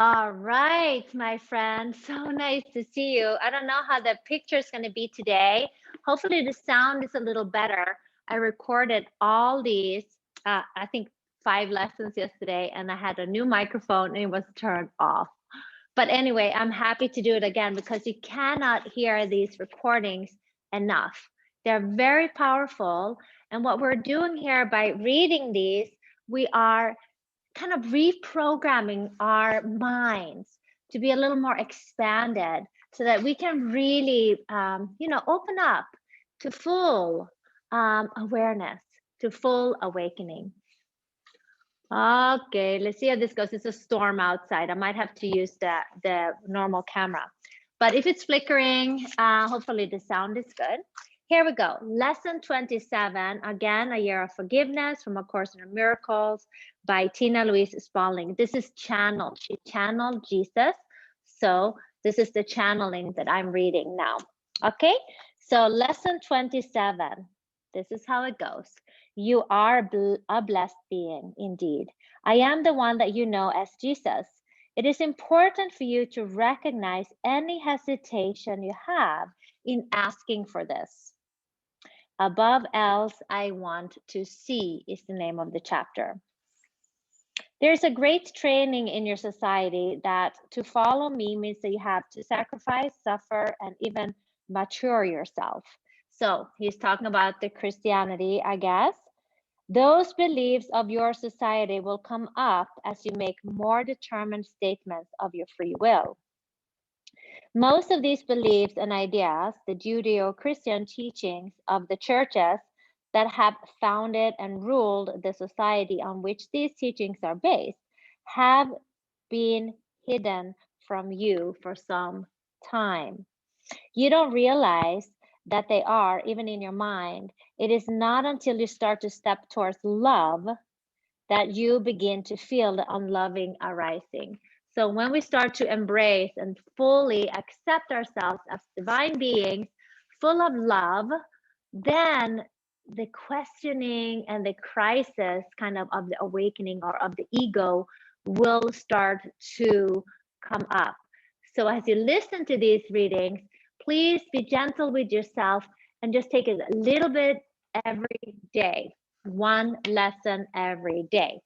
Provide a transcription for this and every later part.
All right, my friend. So nice to see you. I don't know how the picture is going to be today. Hopefully, the sound is a little better. I recorded all these, I think, 5 lessons yesterday, and I had a new microphone and it was turned off. But anyway, I'm happy to do it again because you cannot hear these recordings enough. They're very powerful. And what we're doing here by reading these, we are kind of reprogramming our minds to be a little more expanded so that we can really, open up to full awareness, to full awakening. Okay, let's see how this goes. It's a storm outside. I might have to use the normal camera. But if it's flickering, hopefully the sound is good. Here we go. Lesson 27, again, A Year of Forgiveness from A Course in Miracles by Tina Louise Spalding. This is channeled. She channeled Jesus. So this is the channeling that I'm reading now. Okay, so lesson 27. This is how it goes. You are a blessed being indeed. I am the one that you know as Jesus. It is important for you to recognize any hesitation you have in asking for this. Above else, I want to see is the name of the chapter. There's a great training in your society that to follow me means that you have to sacrifice, suffer, and even mature yourself. So he's talking about the Christianity, I guess. Those beliefs of your society will come up as you make more determined statements of your free will. Most of these beliefs and ideas, the Judeo-Christian teachings of the churches that have founded and ruled the society on which these teachings are based, have been hidden from you for some time. You don't realize that they are, even in your mind. It is not until you start to step towards love that you begin to feel the unloving arising. So when we start to embrace and fully accept ourselves as divine beings, full of love, then the questioning and the crisis of the awakening or of the ego will start to come up. So as you listen to these readings, please be gentle with yourself and just take it a little bit every day. One lesson every day.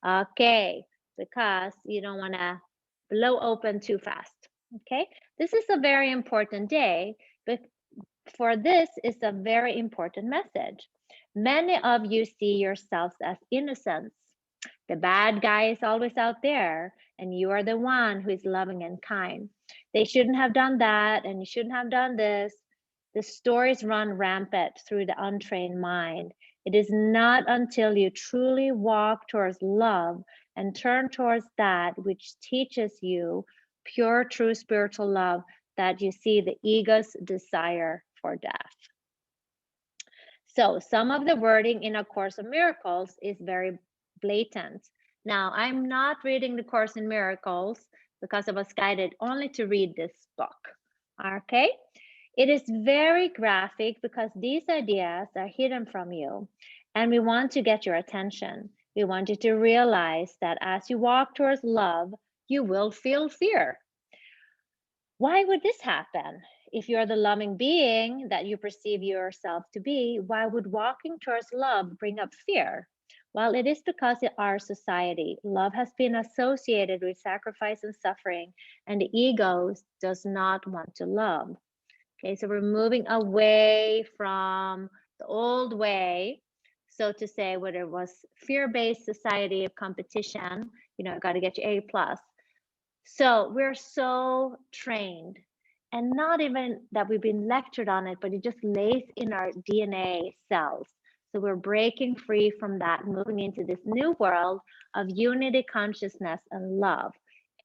Okay, because you don't want to blow open too fast. Okay, this is a very important day, but for this is a very important message. Many of you see yourselves as innocents. The bad guy is always out there, and you are the one who is loving and kind. They shouldn't have done that, and you shouldn't have done this. The stories run rampant through the untrained mind. It is not until you truly walk towards love and turn towards that which teaches you pure, true spiritual love that you see the ego's desire for death. So some of the wording in A Course in Miracles is very blatant. Now, I'm not reading the Course in Miracles because I was guided only to read this book. Okay? It is very graphic because these ideas are hidden from you, and we want to get your attention. We want you to realize that as you walk towards love, you will feel fear. Why would this happen? If you're the loving being that you perceive yourself to be, why would walking towards love bring up fear? Well, it is because in our society, love has been associated with sacrifice and suffering, and the ego does not want to love. Okay, so we're moving away from the old way, so to say, where it was fear-based society of competition, got to get your A plus. So we're so trained, and not even that we've been lectured on it, but it just lays in our DNA cells. So we're breaking free from that, moving into this new world of unity, consciousness, and love.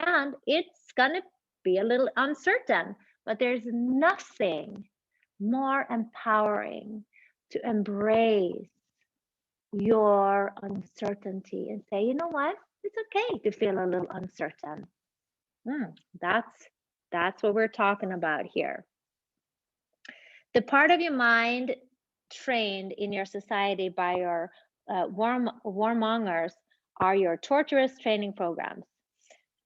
And it's going to be a little uncertain, but there's nothing more empowering to embrace your uncertainty and say, you know what? It's okay to feel a little uncertain. That's what we're talking about here. The part of your mind trained in your society by your warmongers are your torturous training programs.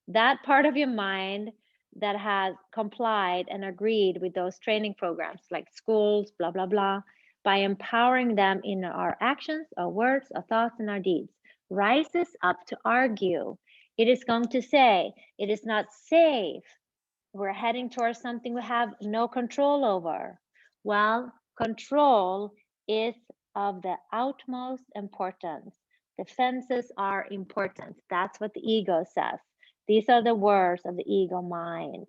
That part of your mind that has complied and agreed with those training programs like schools, blah, blah, blah, by empowering them in our actions, our words, our thoughts, and our deeds, rises up to argue. It is going to say, it is not safe. We're heading towards something we have no control over. Well, control is of the utmost importance. Defenses are important. That's what the ego says. These are the words of the ego mind.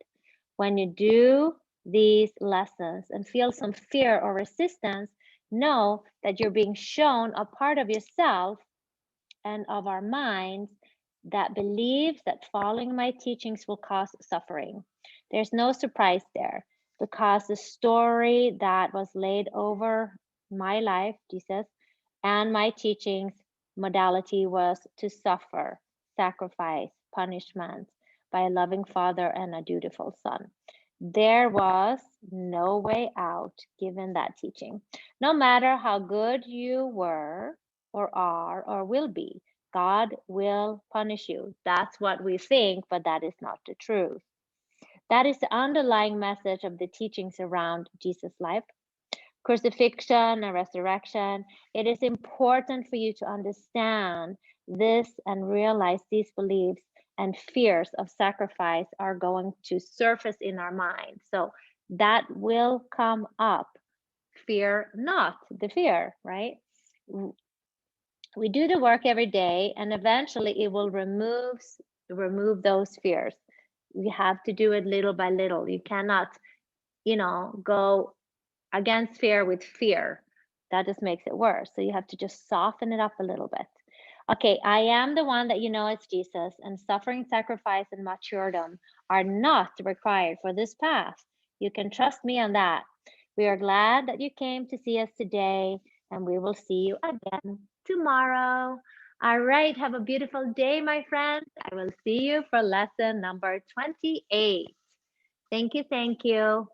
When you do these lessons and feel some fear or resistance, know that you're being shown a part of yourself and of our minds that believes that following my teachings will cause suffering. There's no surprise there because the story that was laid over my life, Jesus, and my teachings modality was to suffer, sacrifice, punishment by a loving father and a dutiful son. There was no way out given that teaching. No matter how good you were or are or will be, God will punish you. That's what we think, but that is not the truth. That is the underlying message of the teachings around Jesus' life, crucifixion, and resurrection. It is important for you to understand this and realize these beliefs and fears of sacrifice are going to surface in our mind. So that will come up. Fear not the fear, right? We do the work every day and eventually it will remove those fears. We have to do it little by little. You cannot, go against fear with fear. That just makes it worse. So you have to just soften it up a little bit. Okay, I am the one that you know as Jesus, and suffering, sacrifice, and martyrdom are not required for this path. You can trust me on that. We are glad that you came to see us today, and we will see you again tomorrow. All right, have a beautiful day, my friends. I will see you for lesson number 28. Thank you. Thank you.